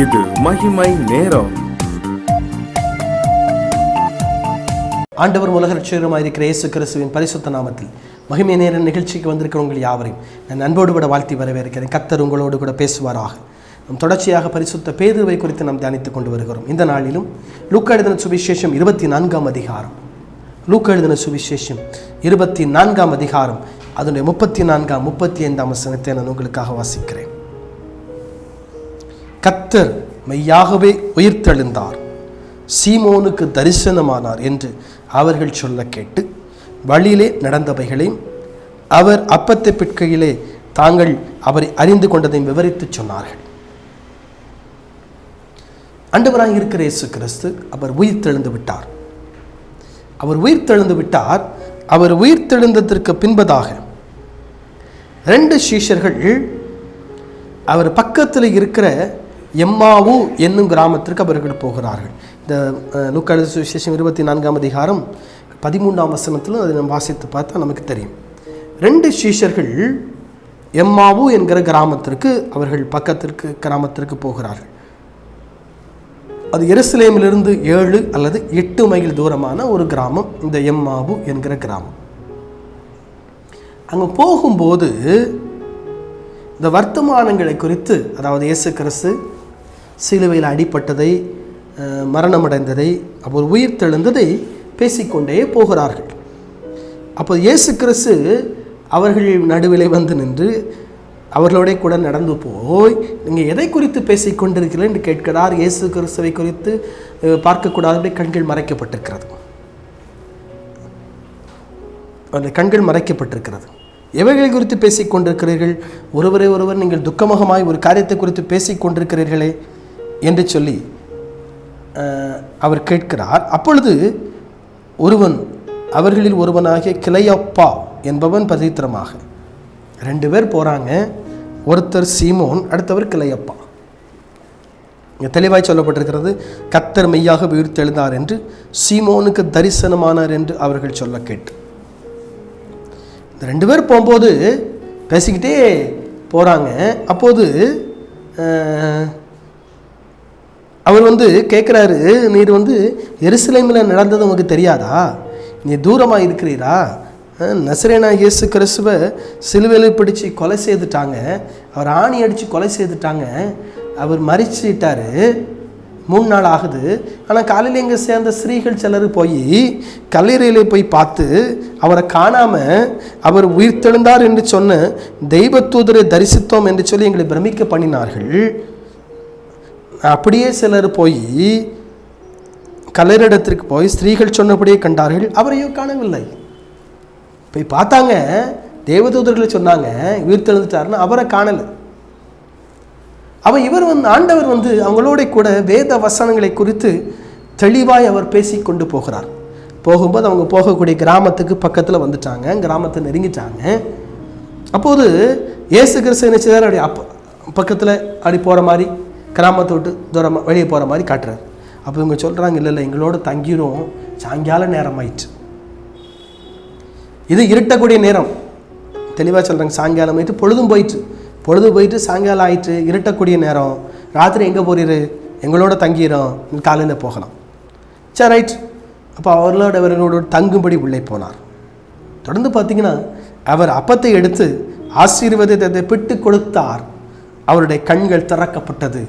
இது மகிமை நேரம். ஆண்டவர் உலக ரட்சகருமாய் இருக்கிற இயேசு கிறிஸ்துவின் பரிசுத்த நாமத்தில் மகிமை நேர நிகழ்ச்சிக்கு வந்திருக்கிற உங்கள் யாவரையும் நான் அன்போடு கூட வாழ்த்தி வரவேற்கிறேன். கர்த்தர் உங்களோடு கூட பேசுவாராக. நம் தொடர்ச்சியாக பரிசுத்த பேதுருவை குறித்து நாம் தியானித்துக் கொண்டு வருகிறோம். இந்த நாளிலும் லூக்கா எழுதின சுவிசேஷம் 24ஆம் அதிகாரம், லூக்கா எழுதின சுவிசேஷம் 24ஆம் அதிகாரம், அதனுடைய 34ஆம் 35ஆம் வசனத்தை நான் உங்களுக்காக வாசிக்கிறேன். கர்த்தர் மெய்யாகவே உயிர்த்தெழுந்தார், சீமோனுக்கு தரிசனமானார் என்று அவர்கள் சொல்ல கேட்டு வழியிலே நடந்தவைகளையும் அவர் அப்பத்தை பிற்கையிலே தாங்கள் அவரை அறிந்து கொண்டதையும் விவரித்து சொன்னார்கள். ஆண்டவராக இருக்கிற இயேசு கிறிஸ்து அவர் உயிர்த்தெழுந்து விட்டார். அவர் உயிர்த்தெழுந்து விட்டார். அவர் உயிர்த்தெழுந்ததற்கு பின்பதாக 2 சீஷர்கள் அவர் பக்கத்தில் இருக்கிற எம்மாவு என்னும் கிராமத்திற்கு அவர்கள் போகிறார்கள். இந்த லூக்கா எழுதின சுவிசேஷம் 24ஆம் அதிகாரம் 13ஆம் வசனத்திலும் அதை நம்ம வாசித்து பார்த்தா நமக்கு தெரியும். 2 சீஷர்கள் எம்மாவு என்கிற கிராமத்திற்கு அவர்கள் பக்கத்திற்கு கிராமத்திற்கு போகிறார்கள். அது எருசலேமிலிருந்து 7 அல்லது 8 மைல் தூரமான ஒரு கிராமம் இந்த எம்மாவு என்கிற கிராமம். அங்கே போகும்போது இந்த வர்த்தமானங்களை குறித்து, அதாவது இயேசு கிறிஸ்து சிலுவையில் அடிப்பட்டதை, மரணமடைந்ததை, அவர் உயிர் தெழுந்ததை பேசிக்கொண்டே போகிறார்கள். அப்போ இயேசு கிறிஸ்து அவர்கள் நடுவிலே வந்து நின்று அவர்களோட கூட நடந்து போய், நீங்கள் எதை குறித்து பேசிக்கொண்டிருக்கிறீர்கள் என்று கேட்கிறார். இயேசு கிறிஸ்துவை குறித்து பார்க்கக்கூடாது, கண்கள் மறைக்கப்பட்டிருக்கிறது. அந்த கண்கள் மறைக்கப்பட்டிருக்கிறது. எவைகளை குறித்து பேசிக்கொண்டிருக்கிறீர்கள்? ஒருவரை ஒருவர் நீங்கள் துக்கமுகமாய் ஒரு காரியத்தை குறித்து பேசிக்கொண்டிருக்கிறீர்களே என்று சொல்லி அவர் கேட்கிறார். அப்பொழுது ஒருவன், அவர்களில் ஒருவனாகிய கிளையப்பா என்பவன் பரித்திரமாக, 2 பேர் போகிறாங்க. ஒருத்தர் சீமோன், அடுத்தவர் கிளையப்பா. இங்கே தெளிவாய் சொல்லப்பட்டிருக்கிறது, கர்த்தர் மெய்யாக உயிர்த்தெழுந்தார் என்று, சீமோனுக்கு தரிசனமானார் என்று அவர்கள் சொல்ல கேட்டு. இந்த 2 பேர் போகும்போது பேசிக்கிட்டே போகிறாங்க. அப்போது அவர் கேட்குறாரு, நீர் எருசலேமில் நடந்தது உங்களுக்கு தெரியாதா? நீ தூரமாக இருக்கிறீரா? நசரேனா இயேசு கிறிஸ்துவை சிலுவையில் பிடிச்சி கொலை செய்துட்டாங்க, அவர் ஆணி அடித்து கொலை செய்துட்டாங்க, அவர் மரிச்சிட்டார், 3 நாள் ஆகுது. ஆனால் காலையில் எங்கே சேர்ந்த ஸ்திரீகள் சிலர் போய் கல்லறையில் போய் பார்த்து அவரை காணாமல் அவர் உயிர்த்தெழுந்தார் என்று சொன்ன தெய்வ தூதரை தரிசித்தோம் என்று சொல்லி எங்களை பிரமிக்க பண்ணினார்கள். அப்படியே சிலர் போய் கல்லறையிடத்திற்கு போய் ஸ்திரீகள் சொன்னபடியே கண்டார்கள், அவரையும் காணவில்லை. போய் பார்த்தாங்க, தேவதூதர்களை சொன்னாங்க உயிர்த்தெழுந்துட்டாருன்னு, அவரை காணலை. இவர் ஆண்டவர் அவங்களோட கூட வேத வசனங்களை குறித்து தெளிவாய் அவர் பேசி கொண்டு போகிறார். போகும்போது அவங்க போகக்கூடிய கிராமத்துக்கு பக்கத்தில் வந்துட்டாங்க, கிராமத்தை நெருங்கிட்டாங்க. அப்போது இயேசு கிறிஸ்து என்ன செய்தார், அப்படி பக்கத்தில் அப்படி போகிற மாதிரி, கிராமத்தை விட்டு தூரமாக வெளியே போகிற மாதிரி காட்டுறார். அப்போ இவங்க சொல்கிறாங்க, இல்லை எங்களோட தங்கிடும், சாயங்கால நேரம் ஆயிடுச்சு, இது இருட்டக்கூடிய நேரம். தெளிவாக சொல்கிறாங்க, சாயங்காலம் ஆயிட்டு, பொழுது போயிட்டு சாயங்காலம் ஆயிட்டு, இருட்டக்கூடிய நேரம், ராத்திரி எங்கே போறீரு, எங்களோட தங்கிடும், காலையில் போகலாம். சரி, ரைட். அப்போ அவர்களோட தங்கும்படி உள்ளே போனார். தொடர்ந்து பார்த்தீங்கன்னா அவர் அப்பத்தை எடுத்து ஆசீர்வாதத்தை பிட்டு கொடுத்தார். அவருடைய கண்கள் திறக்கப்பட்டது,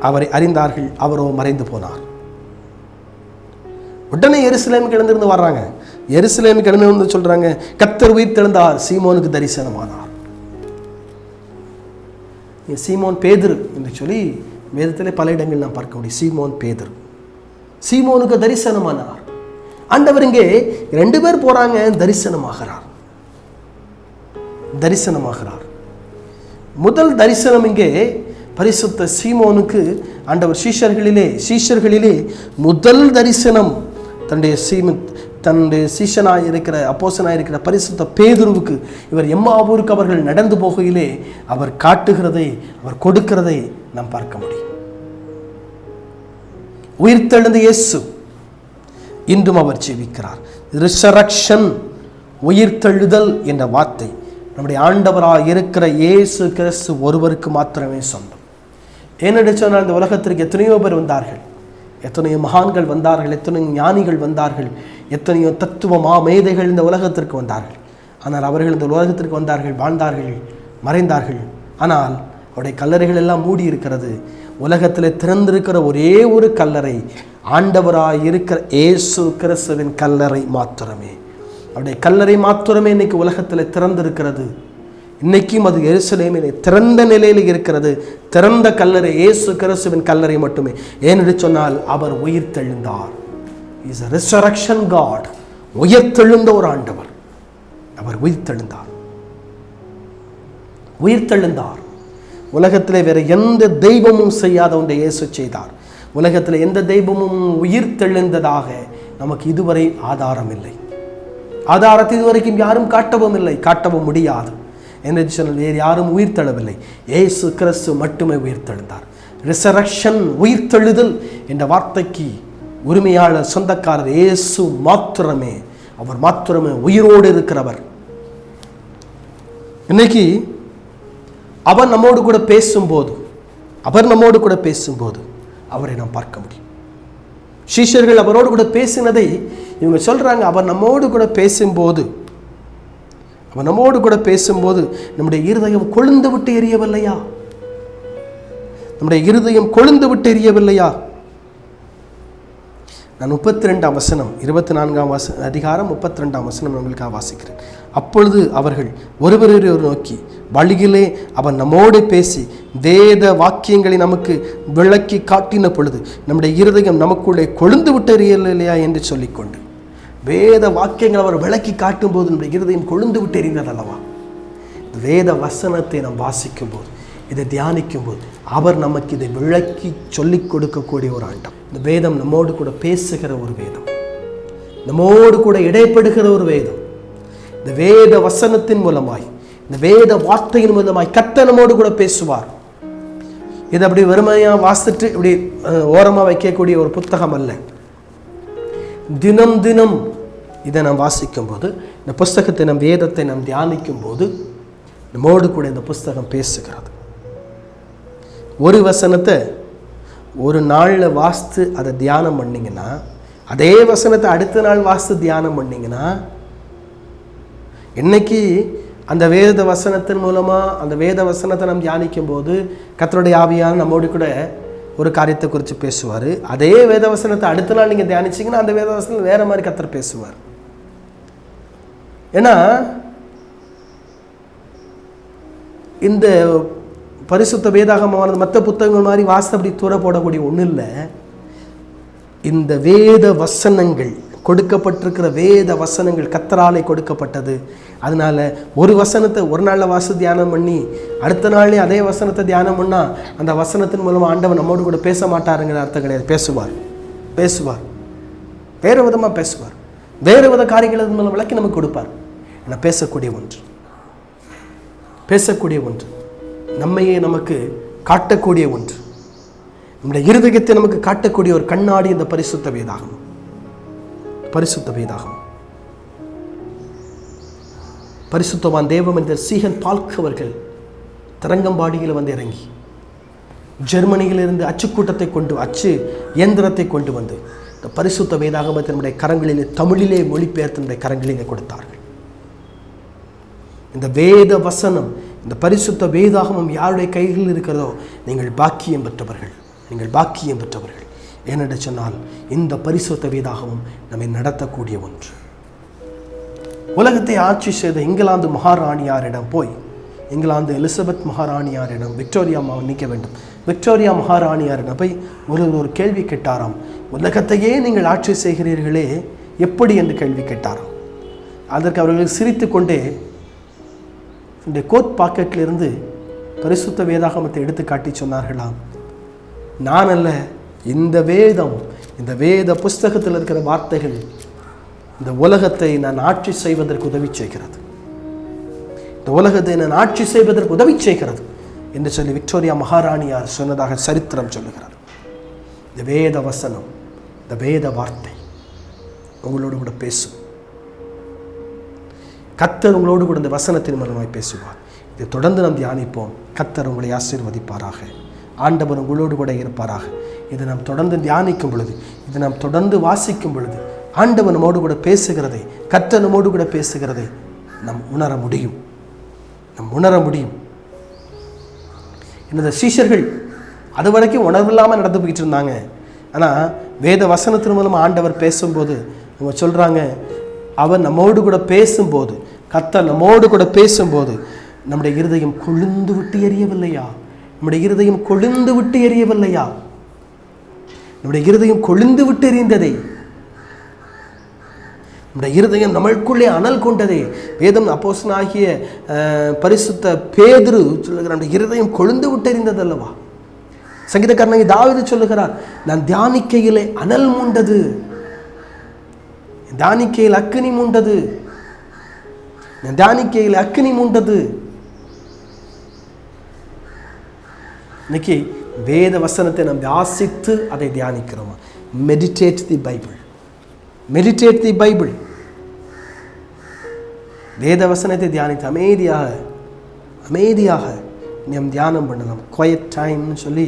அவரை அறிந்தார்கள், அவரோ மறைந்து போனார். உடனே எருசலேமுக்கு எழுந்திருந்து வர்றாங்க. எருசலேமுக்கு எழுந்து சொல்றாங்க, கர்த்தர் உயிர்த்தெழுந்தார், சீமோனுக்கு தரிசனமானார். சீமோன் பேதுரு என்று சொல்லி வேதத்திலே பல இடங்கள் நாம் பார்க்க முடியும். சீமோன் பேதுரு, சீமோனுக்கு தரிசனமானார். ஆண்டவர் இங்கே 2 பேர் போறாங்க, தரிசனமாகிறார். முதல் தரிசனம் இங்கே பரிசுத்த சீமோனுக்கு ஆண்டவர் சீஷர்களிலே முதல் தரிசனம் தன்னுடைய சீஷனாய் இருக்கிற, அப்போஸ்தலனாய் இருக்கிற பரிசுத்த பேதுருவுக்கு, இவர் எம்மாவூருக்கு அவர்கள் நடந்து போகையிலே அவர் காட்டுகிறதை, அவர் கொடுக்கிறதை நாம் பார்க்க முடியும். உயிர்த்தெழுந்த இயேசு இன்றும் அவர் ஜீவிக்கிறார். ரிசரக்ஷன், உயிர்த்தெழுதல் என்ற வார்த்தை நம்முடைய ஆண்டவராக இருக்கிற இயேசு கிறிஸ்து ஒருவருக்கு மாத்திரமே சொந்தம். ஏனென்று சொன்னால் இந்த உலகத்திற்கு எத்தனையோ பேர் வந்தார்கள், எத்தனையோ மகான்கள் வந்தார்கள், எத்தனையோ ஞானிகள் வந்தார்கள், எத்தனையோ தத்துவ மேதைகள் இந்த உலகத்திற்கு வந்தார்கள். ஆனால் அவர்கள் இந்த உலகத்திற்கு வந்தார்கள், வாழ்ந்தார்கள், மறைந்தார்கள். ஆனால் அவருடைய கல்லறைகள் எல்லாம் மூடி இருக்கிறது. உலகத்தில் திறந்திருக்கிற ஒரே ஒரு கல்லறை ஆண்டவராய் இருக்கிற இயேசு கிறிஸ்துவின் கல்லறை மாத்திரமே. அவருடைய கல்லறை மாத்திரமே இன்னைக்கு உலகத்தில் திறந்திருக்கிறது. இன்னைக்கும் அது எருசலேமிலே திறந்த நிலையில் இருக்கிறது. திறந்த கல்லறை இயேசு கிறிஸ்துவின் கல்லறை மட்டுமே. ஏனென்று சொன்னால் அவர் உயிர்த்தெழுந்தார். Is a resurrection God. உயிர்த்தெழுந்த ஒரு ஆண்டவர். அவர் உயிர்த்தெழுந்தார். உயிர்த்தெழுந்தார். உலகத்தில் வேற எந்த தெய்வமும் செய்யாத ஒன்றை இயேசு செய்தார். உலகத்தில் எந்த தெய்வமும் உயிர்த்தெழுந்ததாக நமக்கு இதுவரை ஆதாரம் இல்லை. ஆதாரத்தை இதுவரைக்கும் யாரும் காட்டவும் இல்லை, காட்டவும் முடியாது. என்று சொன்னால் வேறு யாரும் உயிர்த்தெழவில்லை. இயேசு கிறிஸ்து மட்டுமே உயிர்த்தெழுந்தார். ரிசரக்ஷன், உயிர்த்தெழுதல் என்ற வார்த்தைக்கு உரிமையாளர், சொந்தக்காரர் இயேசு மாத்திரமே. அவர் மாத்திரமே உயிரோடு இருக்கிறவர். இன்னைக்கு அவர் நம்மோடு கூட பேசும்போது அவரை நாம் பார்க்க முடியும். சீஷர்கள் அவரோடு கூட பேசினதை இவங்க சொல்றாங்க. அவர் நம்மோடு கூட பேசும்போது நம்முடைய இருதயம் கொழுந்து விட்டு எரியவில்லையா? நம்முடைய இருதயம் கொழுந்து விட்டு எரியவில்லையா? நான் 32ஆம் வசனம், 24ஆம் அதிகாரம் 32ஆம் வசனம் உங்களுக்காக வாசிக்கிறேன். அப்பொழுது அவர்கள் ஒருவரையொருவர் நோக்கி, வழியிலே அவன் நம்மோடு பேசி வேத வாக்கியங்களை நமக்கு விளக்கி காட்டின பொழுது நம்முடைய இருதயம் நமக்குள்ளே கொழுந்து விட்டு எரியவில்லையா என்று சொல்லிக்கொண்டு, வேத வாக்கியங்கள் அவர் விளக்கி காட்டும் போது நம்முடைய இருதயம் கொழுந்து விட்டு எறிந்தது அல்லவா? வேத வசனத்தை நாம் வாசிக்கும் போது, இதை தியானிக்கும் போது அவர் நமக்கு இதை விளக்கி சொல்லிக் கொடுக்கக்கூடிய ஒரு ஆண்டம். இந்த வேதம் நம்மோடு கூட பேசுகிற ஒரு வேதம், நம்மோடு கூட இடைப்படுகிற ஒரு வேதம். இந்த வேத வசனத்தின் மூலமாய், இந்த வேத வார்த்தையின் மூலமாய் கர்த்தர் நம்மோடு கூட பேசுவார். இது அப்படி வெறுமையாக வாசிட்டு இப்படி ஓரமாக வைக்கக்கூடிய ஒரு புத்தகம் அல்ல. தினம் தினம் இதை நாம் வாசிக்கும் போது, இந்த புஸ்தகத்தை, நம் வேதத்தை நாம் தியானிக்கும் போது நம்மோடு கூட இந்த புஸ்தகம் பேசுகிறது. ஒரு வசனத்தை ஒரு நாளில் வாசித்து அதை தியானம் பண்ணிங்கன்னா, அதே வசனத்தை அடுத்த நாள் வாசித்து தியானம் பண்ணிங்கன்னா, இன்னைக்கு அந்த வேத வசனத்தின் மூலமாக அந்த வேத வசனத்தை நாம் தியானிக்கும் போது கர்த்தருடைய ஆவியான நம்மோடு கூட ஒரு காரியத்தை குறித்து பேசுவார். அதே வேத வசனத்தை அடுத்த நாள் நீங்கள் தியானிச்சிங்கன்னா அந்த வேத வசனம் வேறு மாதிரி கர்த்தர் பேசுவார். ஏன்னா இந்த பரிசுத்த வேதாகமானது மற்ற புத்தகங்கள் மாதிரி வாசம் அப்படி தூர போடக்கூடிய ஒன்றும் இல்லை. இந்த வேத வசனங்கள், கொடுக்கப்பட்டிருக்கிற வேத வசனங்கள் கர்த்தராலே கொடுக்கப்பட்டது. அதனால ஒரு வசனத்தை ஒரு நாளில் வாசி தியானம் பண்ணி அடுத்த நாள்லேயே அதே வசனத்தை தியானம் பண்ணால் அந்த வசனத்தின் மூலமாக ஆண்டவன் நம்மோடு கூட பேச மாட்டாருங்கிற அர்த்தம் கிடையாது. பேசுவார், வேறு விதமாக பேசுவார், வேறு வித காரியங்கள் மூலம் விளக்கி நமக்கு கொடுப்பார். ஆனால் பேசக்கூடிய ஒன்று, நம்மையே நமக்கு காட்டக்கூடிய ஒன்று, நம்முடைய இருதயத்தை நமக்கு காட்டக்கூடிய ஒரு கண்ணாடி இந்த பரிசுத்த வேதாகமம். பரிசுத்தவான் தேவமனிதர் சீகன் பால்க் அவர்கள் தரங்கம்பாடியில் வந்து இறங்கி ஜெர்மனியிலிருந்து அச்சுக்கூட்டத்தை கொண்டு, அச்சு இயந்திரத்தை கொண்டு வந்து இந்த பரிசுத்த வேதாகமத்தை நம்முடைய கரங்களிலே தமிழிலே மொழிபெயர்த்து நம்முடைய கரங்களிலே கொடுத்தார்கள். இந்த வேத வசனம், இந்த பரிசுத்த வேதாகமம் யாருடைய கைகளில் இருக்கிறதோ நீங்கள் பாக்கியம் பெற்றவர்கள். ஏனென்று சொன்னால் இந்த பரிசுத்த வேதாகமம் நம்மை நடத்தக்கூடிய ஒன்று. உலகத்தை ஆட்சி செய்த இங்கிலாந்து மகாராணியாரிடம் போய், இங்கிலாந்து எலிசபெத் மகாராணியாரிடம் விக்டோரியா நிற்க வேண்டும், விக்டோரியா மகாராணியாரிடம் போய் ஒரு கேள்வி கேட்டாராம். உலகத்தையே நீங்கள் ஆட்சி செய்கிறீர்களே எப்படி என்று கேள்வி கேட்டாராம். அதற்கு அவர்கள் சிரித்து கொண்டே இந்த கோட் பாக்கெட்டிலிருந்து பரிசுத்த வேதாகமத்தை எடுத்து காட்டி சொன்னார்களாம், நான் அல்ல, இந்த வேத புஸ்தகத்தில் இருக்கிற வார்த்தைகள் இந்த உலகத்தை நான் ஆட்சி செய்வதற்கு உதவி செய்கிறது, என்று சொல்லி விக்டோரியா மகாராணியார் சொன்னதாக சரித்திரம் சொல்லுகிறார். இந்த வேத வசனம், இந்த வேத வார்த்தை உங்களோடு கூட பேசும். கர்த்தர் உங்களோடு கூட இந்த வசனத்தின் மூலமாய் பேசுவார். இதை தொடர்ந்து நாம் தியானிப்போம். கர்த்தர் உங்களை ஆசீர்வதிப்பாராக. ஆண்டவர் உங்களோடு கூட இருப்பாராக. இதை நாம் தொடர்ந்து தியானிக்கும் பொழுது, இதை நாம் தொடர்ந்து வாசிக்கும் பொழுது, ஆண்டவர் நம்மோடு கூட பேசுகிறதை, கர்த்தர் நம்மோடு கூட பேசுகிறதை நாம் உணர முடியும். இந்த சீஷர்கள் அது வரைக்கும் உணர்வில்லாமல் நடந்து போயிட்டு இருந்தாங்க. ஆனால் வேத வசனத்தின் மூலமாக ஆண்டவர் பேசும்போது அவங்க சொல்கிறாங்க, அவர் நம்மோடு கூட பேசும்போது, கர்த்தர் நம்மோடு கூட பேசும்போது நம்முடைய இருதயம் கொழுந்து விட்டு எரியவில்லையா? நம்முடைய இருதயம் கொழுந்து விட்டு எரியவில்லையா? நம்முடைய இருதயம் கொழுந்து விட்டு எரிந்ததே. நம்முடைய இருதயம் நம்மளுக்குள்ளே அனல் கொண்டதே. வேதம் அப்போஸ்தலனாகிய பரிசுத்த பேதுரு சொல்லுகிறார், நம்முடைய இருதயம் கொழுந்து விட்டு எரிந்தது அல்லவா? சங்கீதக்காரனாகிய தாவீது சொல்லுகிறார், நான் தியானிக்கையிலே அனல் மூண்டது, தியானிக்கையில் அக்கினி மூண்டது, தியானிக்கையில் அக்கினி மூண்டது. இன்னைக்கு வேத வசனத்தை நாம் வாசித்து அதை தியானிக்கிறோமா? Meditate the Bible, meditate the Bible. வேத வசனத்தை தியானித்து அமைதியாக நாம் தியானம் பண்ணலாம். குவைட் டைம்னு சொல்லி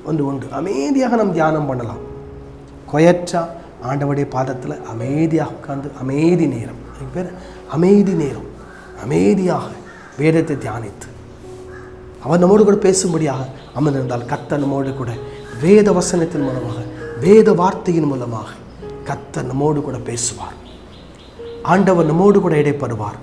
ஒன்று உண்டு. அமைதியாக நாம் தியானம் பண்ணலாம். குவைட்டாக ஆண்டவருடைய பாதத்தில் அமைதியாக உட்கார்ந்து, அமைதி நேரம், அதுக்கு பேர் அமைதி நேரம், அமைதியாக வேதத்தை தியானித்து அவர் நம்மோடு கூட பேசும்படியாக அமர்ந்திருந்தால் கர்த்தர் நம்மோடு கூட வேத வசனத்தின் மூலமாக, வேத வார்த்தையின் மூலமாக கர்த்தர் நம்மோடு கூட பேசுவார். ஆண்டவர் நம்மோடு கூட இடைப்படுவார்.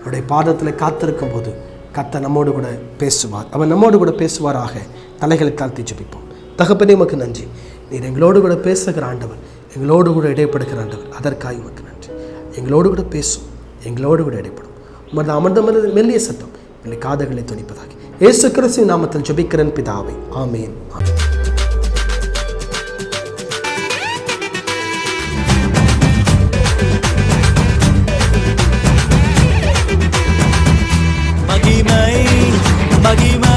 அவருடைய பாதத்தில் காத்திருக்கும் போது கர்த்தர் நம்மோடு கூட பேசுவார். அவர் நம்மோடு கூட பேசுவாராக. தலைகளை தாழ்த்தி ஜெபிப்போம். தகப்பனே, உமக்கு நன்றி. நீர் எங்களோடு கூட பேசுகிற ஆண்டவர், எங்களோடு கூட இடைப்படுகிற ஆண்டவர், அதற்காக உமக்கு நன்றி. எங்களோடு கூட பேசும், எங்களோடு கூட இடைப்படும். உமது அமர்ந்த மெல்லிய சத்தம் என்னை காதுகளை துணிப்பதாக இயேசு கிறிஸ்துவின் நாமத்தில் ஜெபிக்கிறேன் பிதாவே, ஆமென். மகிமை